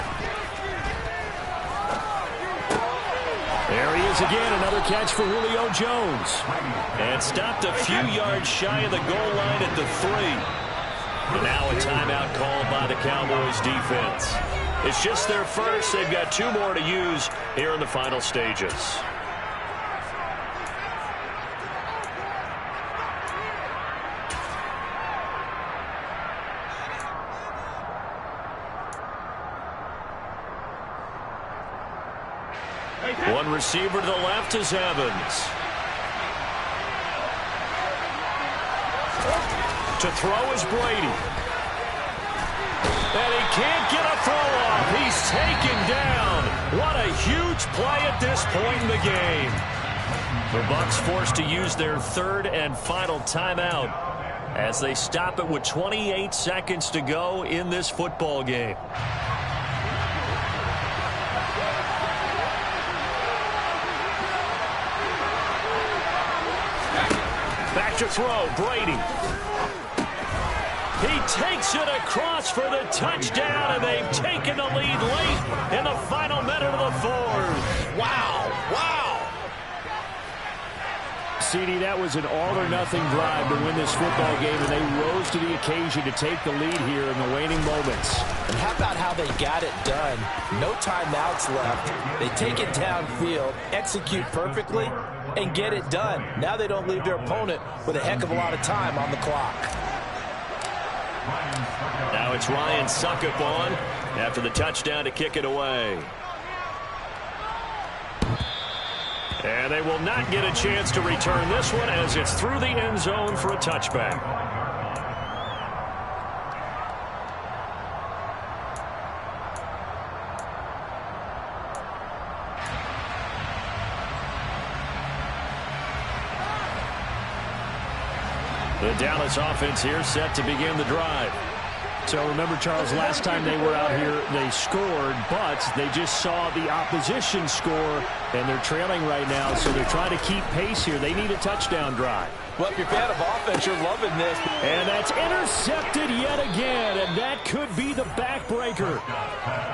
There he is again, another catch for Julio Jones. And stopped a few yards shy of the goal line at the 3. And now a timeout called by the Cowboys defense. It's just their first. They've got 2 more to use here in the final stages. One receiver to the left is Evans. To throw is Brady. And he can't get a throw off. He's taken down. What a huge play at this point in the game. The Bucs forced to use their 3rd and final timeout as they stop it with 28 seconds to go in this football game. Back to throw, Brady. He takes it across for the touchdown, and they've taken the lead late in the final minute of the 4th. Wow, wow. CD, that was an all-or-nothing drive to win this football game, and they rose to the occasion to take the lead here in the waning moments. And how about how they got it done? No timeouts left. They take it downfield, execute perfectly, and get it done. Now they don't leave their opponent with a heck of a lot of time on the clock. Now it's Ryan Suckup on after the touchdown to kick it away. And they will not get a chance to return this one as it's through the end zone for a touchback. The Dallas offense here set to begin the drive. So remember, Charles, last time they were out here, they scored, but they just saw the opposition score, and they're trailing right now, so they're trying to keep pace here. They need a touchdown drive. Well, if you're a fan of offense, you're loving this. And that's intercepted yet again, and that could be the backbreaker.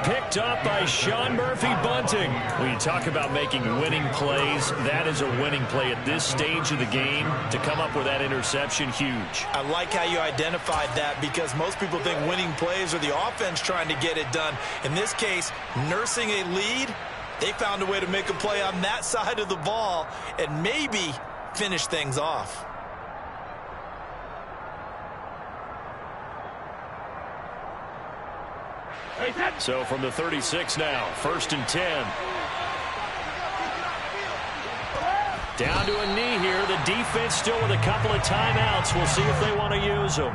Picked up by Sean Murphy-Bunting. When you talk about making winning plays, that is a winning play at this stage of the game. To come up with that interception, huge. I like how you identified that, because most people think winning plays are the offense trying to get it done. In this case, nursing a lead, they found a way to make a play on that side of the ball and maybe finish things off. So from the 36 now, 1st and 10. Down to a knee here. The defense still with a couple of timeouts. We'll see if they want to use them.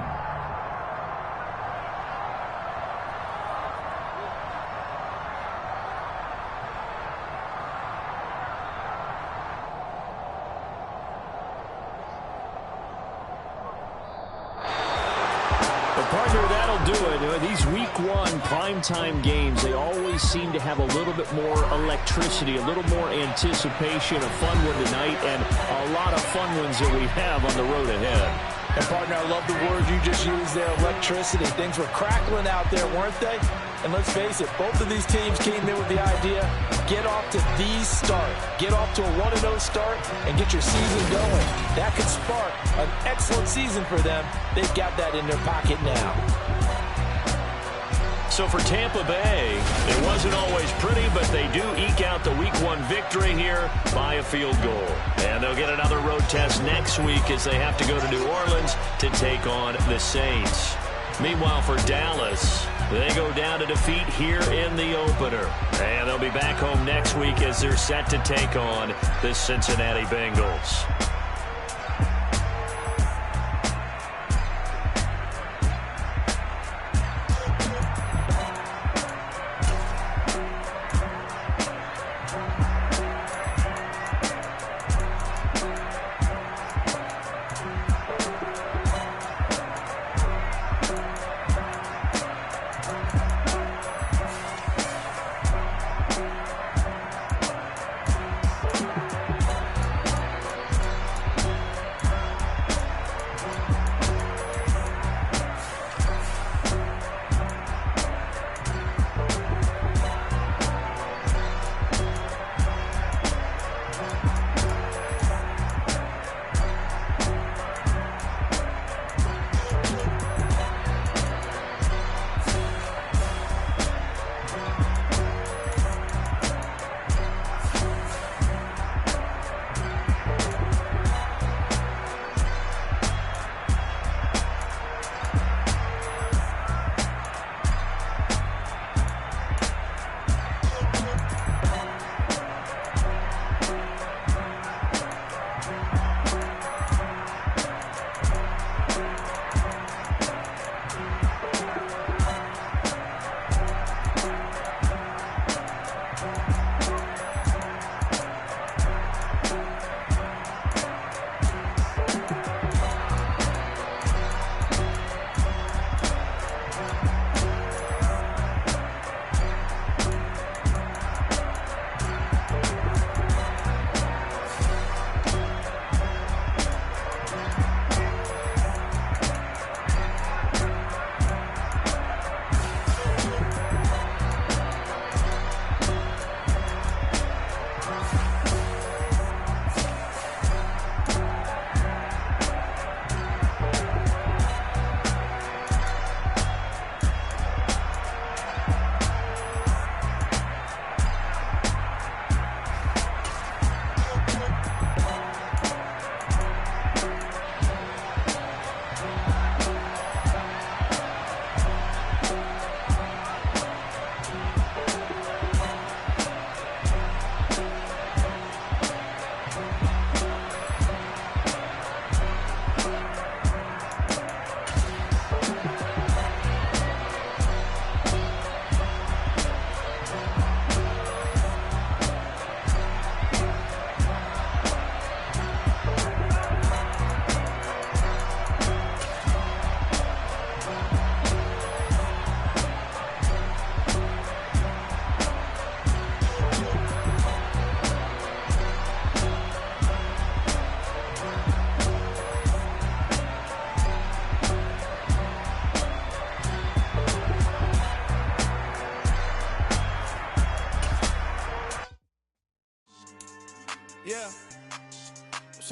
Partner, that'll do it. These week 1 primetime games, they always seem to have a little bit more electricity, a little more anticipation. A fun one tonight, and a lot of fun ones that we have on the road ahead. And, partner, I love the word you just used there, electricity. Things were crackling out there, weren't they? And let's face it, both of these teams came in with the idea, get off to the start. Get off to a 1-0 start and get your season going. That could spark an excellent season for them. They've got that in their pocket now. So for Tampa Bay, it wasn't always pretty, but they do eke out the Week 1 victory here by a field goal. And they'll get another road test next week as they have to go to New Orleans to take on the Saints. Meanwhile, for Dallas, they go down to defeat here in the opener. And they'll be back home next week as they're set to take on the Cincinnati Bengals.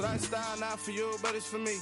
lifestyle not for you, but it's for me.